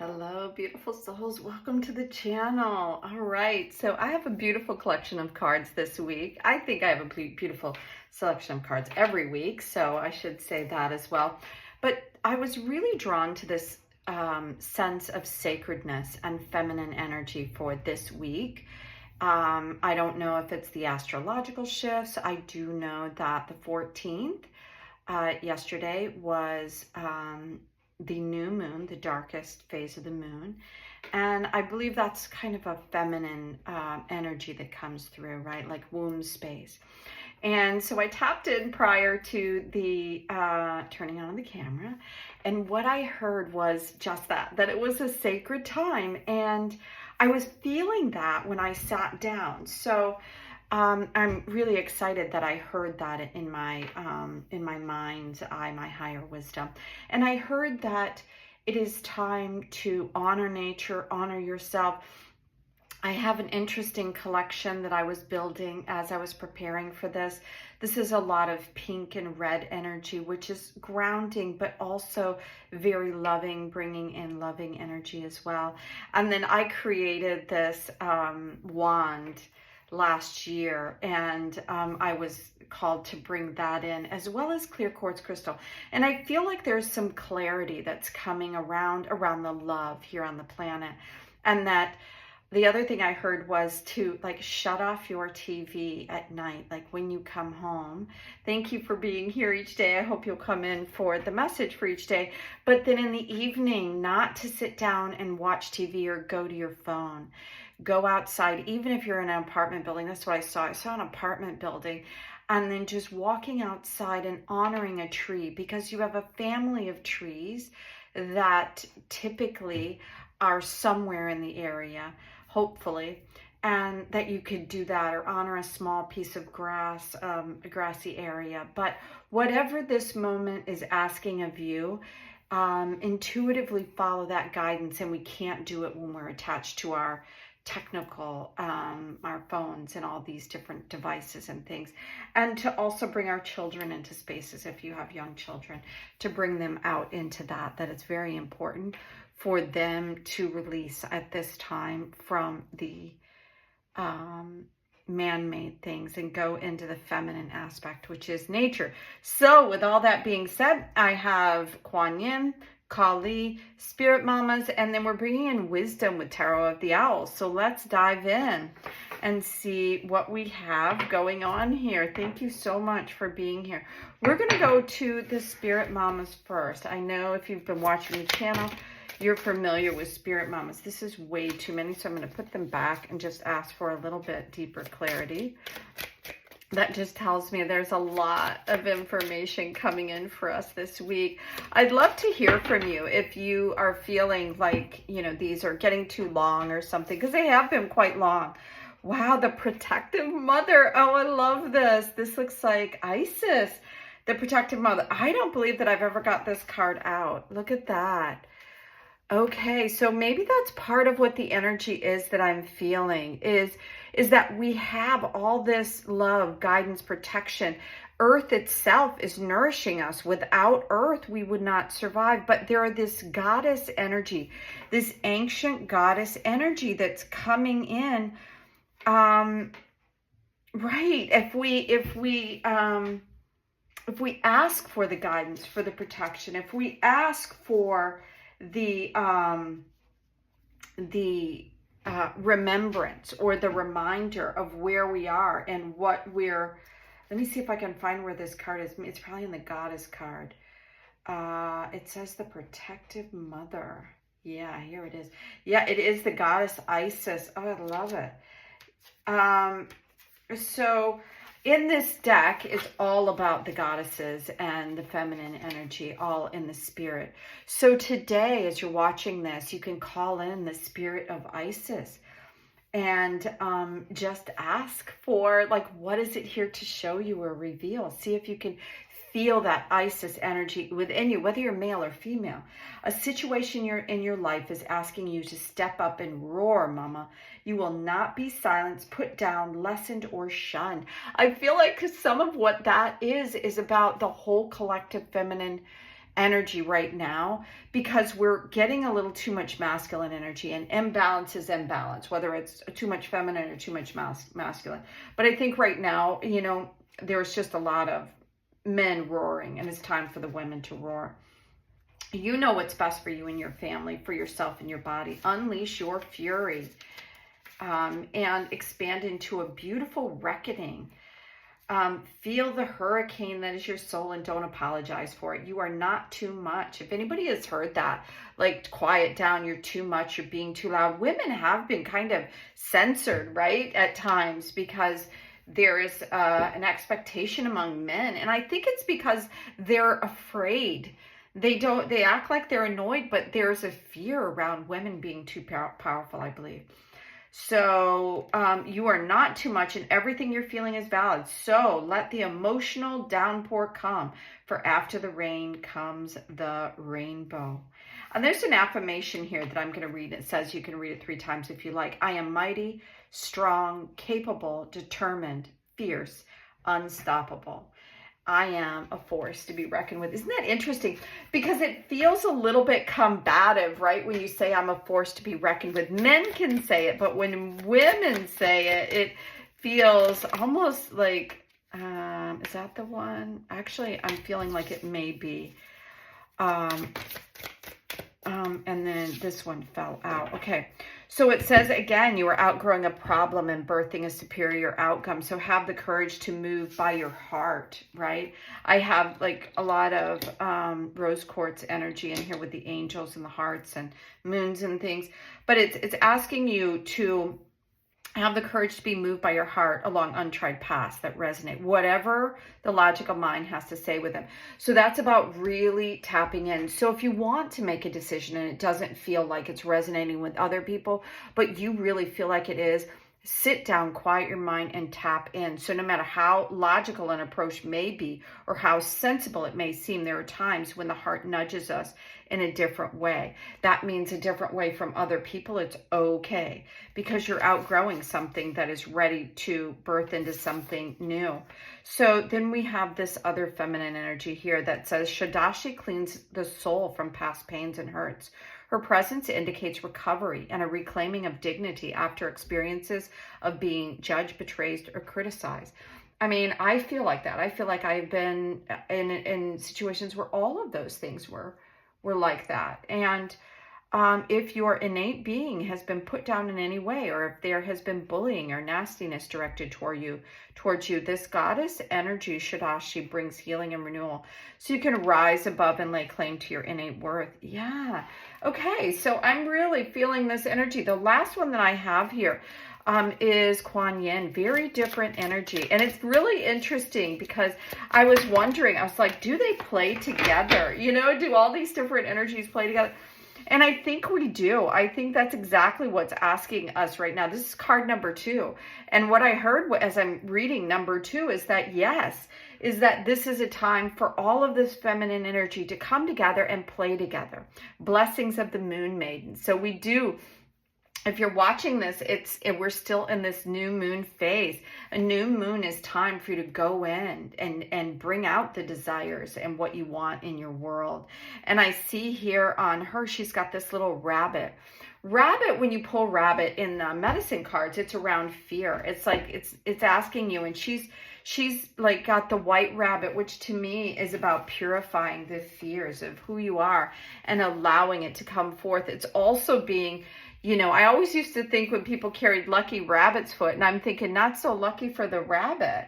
Hello, beautiful souls. Welcome to the channel. All right, so I have a beautiful collection of cards this week. I think I have a beautiful selection of cards every week, so I should say that as well. But I was really drawn to this sense of sacredness and feminine energy for this week. I don't know if it's the astrological shifts. I do know that the 14th, yesterday, was the new moon, the darkest phase of the moon. And I believe that's kind of a feminine energy that comes through, right? Like womb space. And so I tapped in prior to the turning on the camera. And what I heard was just that it was a sacred time. And I was feeling that when I sat down. So I'm really excited that I heard that in my mind's eye, my higher wisdom. And I heard that it is time to honor nature, honor yourself. I have an interesting collection that I was building as I was preparing for this. This is a lot of pink and red energy, which is grounding, but also very loving, bringing in loving energy as well. And then I created this wand last year, and I was called to bring that in, as well as clear quartz crystal. And I feel like there's some clarity that's coming around the love here on the planet. And that the other thing I heard was to shut off your TV at night, like when you come home. Thank you for being here each day. I hope you'll come in for the message for each day. But then in the evening, not to sit down and watch TV or go to your phone. Go outside, even if you're in an apartment building. That's what I saw. I saw an apartment building. And then just walking outside and honoring a tree, because you have a family of trees that typically are somewhere in the area, hopefully, and that you could do that, or honor a small piece of grass, a grassy area. But whatever this moment is asking of you, intuitively follow that guidance. And we can't do it when we're attached to our technical, our phones and all these different devices and things. And to also bring our children into spaces, if you have young children, to bring them out into that it's very important for them to release at this time from the man-made things and go into the feminine aspect, which is nature. So with all that being said, I have Kuan, Kali, spirit mamas, and then we're bringing in wisdom with Tarot of the Owl. So let's dive in and see what we have going on here. Thank you so much for being here. We're going to go to the spirit mamas first. I know if you've been watching the channel, you're familiar with spirit mamas. This is way too many, so I'm going to put them back and just ask for a little bit deeper clarity. That just tells me there's a lot of information coming in for us this week. I'd love to hear from you if you are feeling like, these are getting too long or something, because they have been quite long. Wow, the protective mother. Oh, I love this. This looks like Isis, the protective mother. I don't believe that I've ever got this card out. Look at that. Okay, so maybe that's part of what the energy is that I'm feeling, is that we have all this love, guidance, protection. Earth itself is nourishing us. Without Earth, we would not survive. But there are this goddess energy, this ancient goddess energy that's coming in. Right. If we ask for the guidance, for the protection, if we ask for the remembrance or the reminder of where we are and what we're, let me see if I can find where this card is. It's probably in the goddess card. It says the protective mother. Yeah, here it is. Yeah, it is the goddess Isis. Oh, I love it. So in this deck is all about the goddesses and the feminine energy, all in the spirit. So today, as you're watching this, you can call in the spirit of Isis and just ask for, what is it here to show you or reveal? See if you can feel that Isis energy within you, whether you're male or female. A situation in your life is asking you to step up and roar, mama. You will not be silenced, put down, lessened, or shunned. I feel like some of what that is about the whole collective feminine energy right now, because we're getting a little too much masculine energy, and imbalance is imbalance, whether it's too much feminine or too much masculine. But I think right now, there's just a lot of men roaring, and it's time for the women to roar. You know what's best for you and your family, for yourself and your body. Unleash your fury and expand into a beautiful reckoning. Feel the hurricane that is your soul, and don't apologize for it. You are not too much. If anybody has heard that, like, quiet down, you're too much, you're being too loud. Women have been kind of censored, right, at times, because there is an expectation among men. And I think it's because they're afraid. They act like they're annoyed, but there's a fear around women being too powerful, I believe. So you are not too much, and everything you're feeling is valid. So let the emotional downpour come, for after the rain comes the rainbow. And there's an affirmation here that I'm going to read. It says, you can read it 3 times if you like. I am mighty, strong, capable, determined, fierce, unstoppable. I am a force to be reckoned with. Isn't that interesting? Because it feels a little bit combative, right? When you say I'm a force to be reckoned with. Men can say it, but when women say it, it feels almost like, is that the one? Actually, I'm feeling like it may be. And then this one fell out. Okay. So it says, again, you are outgrowing a problem and birthing a superior outcome. So have the courage to move by your heart, right? I have like a lot of rose quartz energy in here with the angels and the hearts and moons and things. But it's asking you to have the courage to be moved by your heart along untried paths that resonate, whatever the logical mind has to say with them. So that's about really tapping in. So if you want to make a decision and it doesn't feel like it's resonating with other people, but you really feel like it is, sit down, quiet your mind, and tap in. So no matter how logical an approach may be or how sensible it may seem, there are times when the heart nudges us in a different way. That means a different way from other people. It's okay, because you're outgrowing something that is ready to birth into something new. So then we have this other feminine energy here that says, Shadashi cleans the soul from past pains and hurts. Her presence indicates recovery and a reclaiming of dignity after experiences of being judged, betrayed, or criticized. I mean, I feel like that. I feel like I've been in situations where all of those things were like that. And if your innate being has been put down in any way, or if there has been bullying or nastiness directed towards you, this goddess energy, Shadashi, brings healing and renewal. So you can rise above and lay claim to your innate worth. Yeah. Okay. So I'm really feeling this energy. The last one that I have here is Kuan Yin. Very different energy. And it's really interesting because I was wondering, I was like, do they play together? Do all these different energies play together? And I think we do. I think that's exactly what's asking us right now. This is card number 2. And what I heard as I'm reading number 2 is that, yes, is that this is a time for all of this feminine energy to come together and play together. Blessings of the Moon Maiden. So we do. If you're watching this, we're still in this new moon phase. A new moon is time for you to go in and bring out the desires and what you want in your world. And I see here on her, she's got this little rabbit. Rabbit, when you pull rabbit in the medicine cards, it's around fear. It's like it's asking you, and she's like got the white rabbit, which to me is about purifying the fears of who you are and allowing it to come forth. It's also being, I always used to think when people carried lucky rabbit's foot, and I'm thinking not so lucky for the rabbit,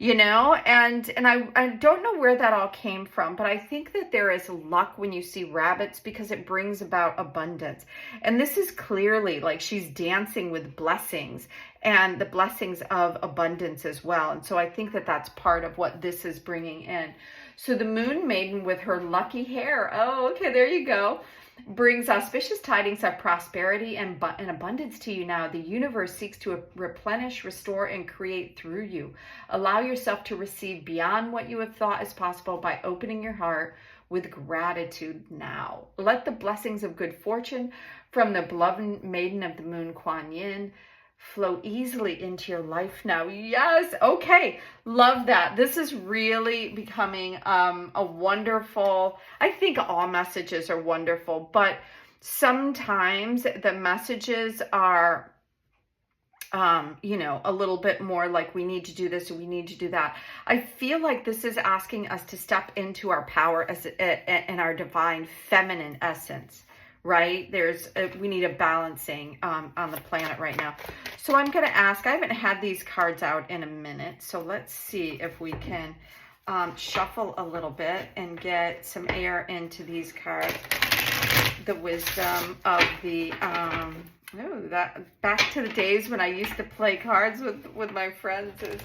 and I don't know where that all came from, but I think that there is luck when you see rabbits because it brings about abundance. And this is clearly like she's dancing with blessings and the blessings of abundance as well. And so I think that that's part of what this is bringing in. So the Moon Maiden with her lucky hair, oh, okay, there you go, brings auspicious tidings of prosperity and abundance to you now. The universe seeks to replenish, restore, and create through you. Allow yourself to receive beyond what you have thought is possible by opening your heart with gratitude now. Let the blessings of good fortune from the beloved maiden of the moon, Kuan Yin, flow easily into your life now. Yes. Okay. Love that. This is really becoming a wonderful, I think all messages are wonderful, but sometimes the messages are a little bit more like we need to do this or we need to do that. I feel like this is asking us to step into our power as in our divine feminine essence, right? We need a balancing on the planet right now. So I'm going to ask, I haven't had these cards out in a minute, so let's see if we can shuffle a little bit and get some air into these cards. The wisdom of the back to the days when I used to play cards with my friends as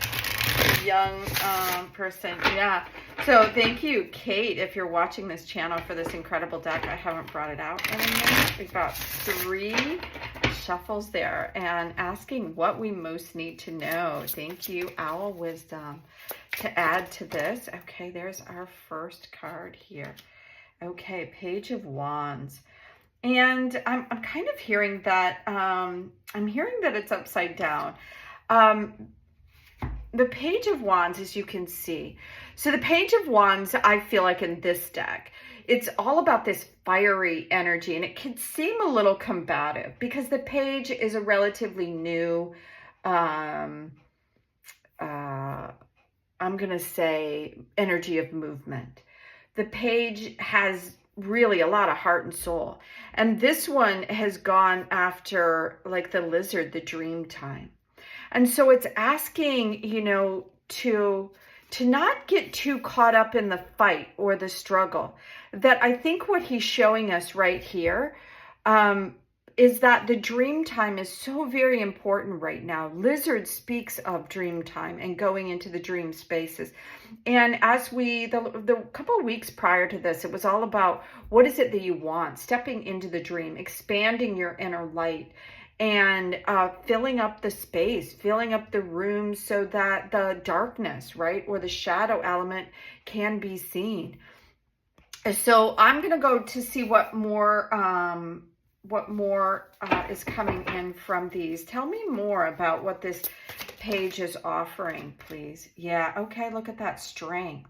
a young person. Yeah. So thank you, Kate, if you're watching this channel, for this incredible deck. I haven't brought it out in a minute. We've got 3 shuffles there and asking what we most need to know. Thank you, Owl Wisdom, to add to this. Okay, there's our first card here. Okay, Page of Wands. And I'm kind of hearing that, it's upside down. The Page of Wands, as you can see. So the Page of Wands, I feel like in this deck, it's all about this fiery energy, and it can seem a little combative because the Page is a relatively new, I'm going to say, energy of movement. The Page has really a lot of heart and soul. And this one has gone after like the lizard, the dream time. And so it's asking, to not get too caught up in the fight or the struggle. That I think what he's showing us right here is that the dream time is so very important right now. Lizard speaks of dream time and going into the dream spaces. And as the couple of weeks prior to this, it was all about what is it that you want, stepping into the dream, expanding your inner light, and filling up the space, filling up the room so that the darkness, right, or the shadow element can be seen. So I'm going to go to see what more is coming in from these. Tell me more about what this page is offering, please. Yeah, okay, look at that strength.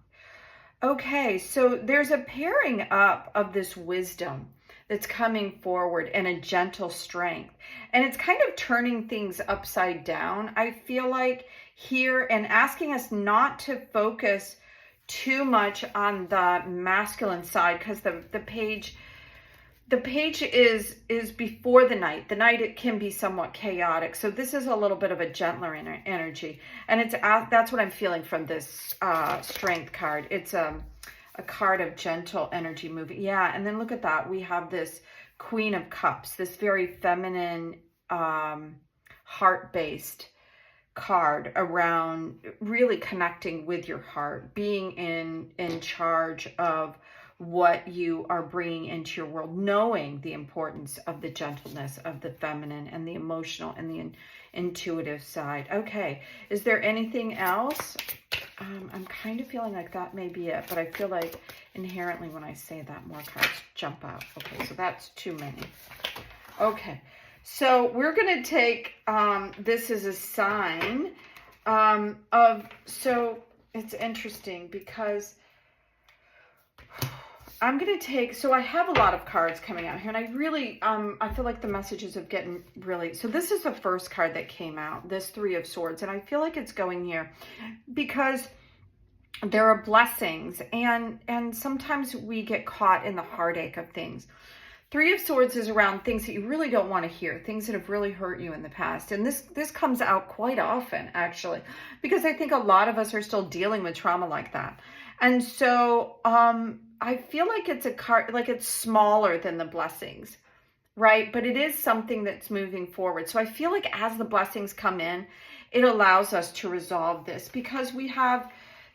Okay, so there's a pairing up of this wisdom that's coming forward and a gentle strength. And it's kind of turning things upside down, I feel like, here, and asking us not to focus too much on the masculine side, because the page is before the night. The night, it can be somewhat chaotic. So this is a little bit of a gentler energy. And that's what I'm feeling from this strength card. It's a card of gentle energy moving. Yeah, and then look at that. We have this Queen of Cups, this very feminine, heart-based card around really connecting with your heart, being in charge of what you are bringing into your world, knowing the importance of the gentleness of the feminine and the emotional and the intuitive side. Okay, is there anything else? I'm kind of feeling like that may be it, but I feel like inherently when I say that, more cards jump out. Okay, so that's too many. Okay, so we're going to take this as a sign so it's interesting because I'm going to take, so I have a lot of cards coming out here, and I really, I feel like the messages of getting really, so this is the first card that came out, this 3 of Swords, and I feel like it's going here because there are blessings, and sometimes we get caught in the heartache of things. 3 of Swords is around things that you really don't want to hear, things that have really hurt you in the past, and this comes out quite often, actually, because I think a lot of us are still dealing with trauma like that, and so, I feel like it's a card, like it's smaller than the blessings, right? But it is something that's moving forward. So I feel like as the blessings come in, it allows us to resolve this because we have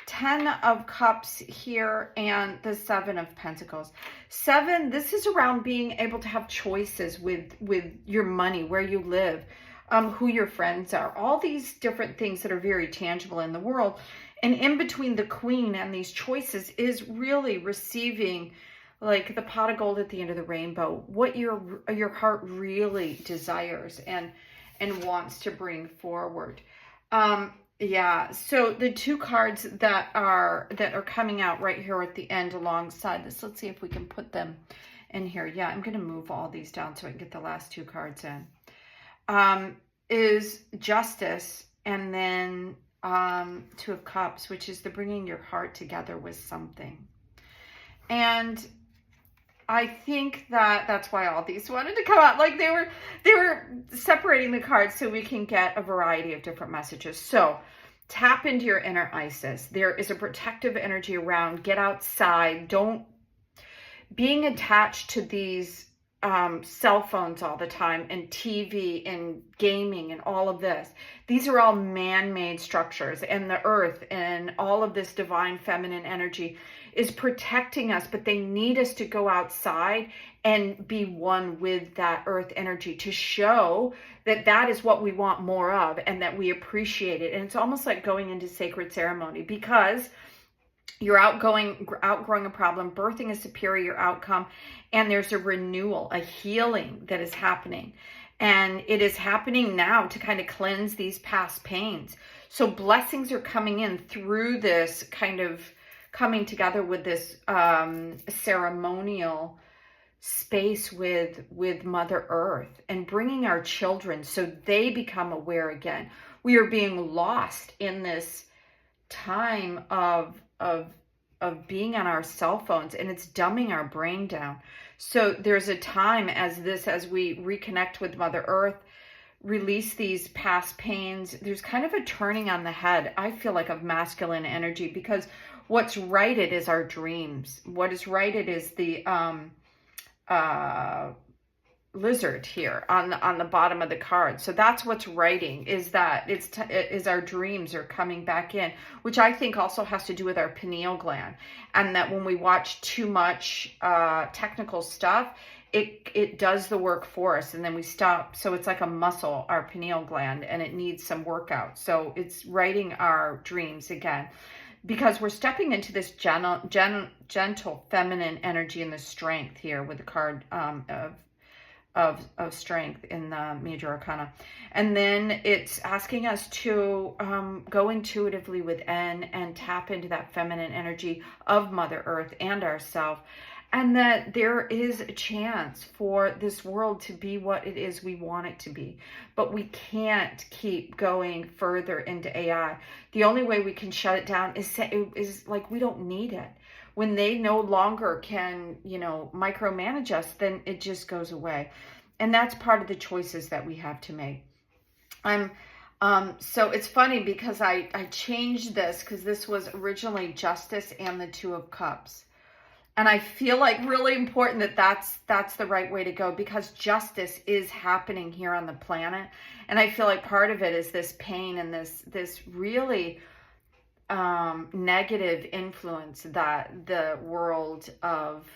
10 of Cups here and the 7 of Pentacles. 7, this is around being able to have choices with your money, where you live, who your friends are, all these different things that are very tangible in the world. And in between the Queen and these choices is really receiving like the pot of gold at the end of the rainbow, what your heart really desires, and and wants to bring forward. Yeah, so the two cards that are coming out right here at the end alongside this, let's see if we can put them in here. Yeah, I'm going to move all these down so I can get the last two cards in. Is Justice, and then Two of Cups, which is the bringing your heart together with something. And I think that's why all these wanted to come out. Like they were separating the cards so we can get a variety of different messages. So tap into your inner Isis. There is a protective energy around. Get outside. Don't being attached to these cell phones all the time and TV and gaming and all of this. These are all man-made structures, and the earth and all of this divine feminine energy is protecting us, but they need us to go outside and be one with that earth energy to show that that is what we want more of and that we appreciate it. And it's almost like going into sacred ceremony, because you're outgrowing a problem, birthing a superior outcome, and there's a renewal, a healing that is happening. And it is happening now to kind of cleanse these past pains. So blessings are coming in through this kind of coming together with this ceremonial space with Mother Earth, and bringing our children so they become aware again. We are being lost in this time of being on our cell phones, and it's dumbing our brain down. So there's a time as we reconnect with Mother Earth, release these past pains. There's kind of a turning on the head, I feel like, of masculine energy, because what's righted is our dreams. What is righted is the lizard here on the bottom of the card. So that's what's writing, is that is our dreams are coming back in, which I think also has to do with our pineal gland, and that when we watch too much technical stuff, it does the work for us, and then we stop. So it's like a muscle, our pineal gland, and it needs some workout. So it's writing our dreams again, because we're stepping into this gentle feminine energy and the strength here with the card of strength in the major arcana. And then it's asking us to go intuitively within and tap into that feminine energy of Mother Earth and ourself, and that there is a chance for this world to be what it is we want it to be. But we can't keep going further into AI. The only way we can shut it down is like, we don't need it. When they no longer can, micromanage us, then it just goes away. And that's part of the choices that we have to make. So it's funny because I changed this, because this was originally Justice and the Two of Cups. And I feel like really important that that's the right way to go, because justice is happening here on the planet. And I feel like part of it is this pain and this really negative influence that the world of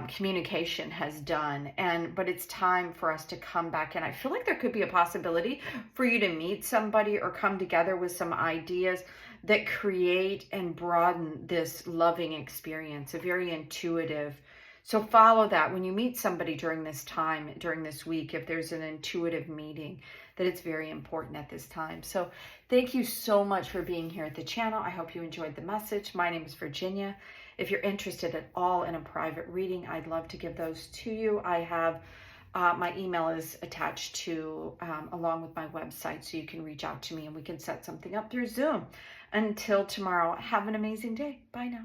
communication has done. But it's time for us to come back. And I feel like there could be a possibility for you to meet somebody or come together with some ideas that create and broaden this loving experience, a very intuitive. So follow that when you meet somebody during this time, during this week, if there's an intuitive meeting, that it's very important at this time. So thank you so much for being here at the channel. I hope you enjoyed the message. My name is Virginia. If you're interested at all in a private reading, I'd love to give those to you. I have my email is attached to along with my website, so you can reach out to me and we can set something up through Zoom. Until tomorrow, have an amazing day. Bye now.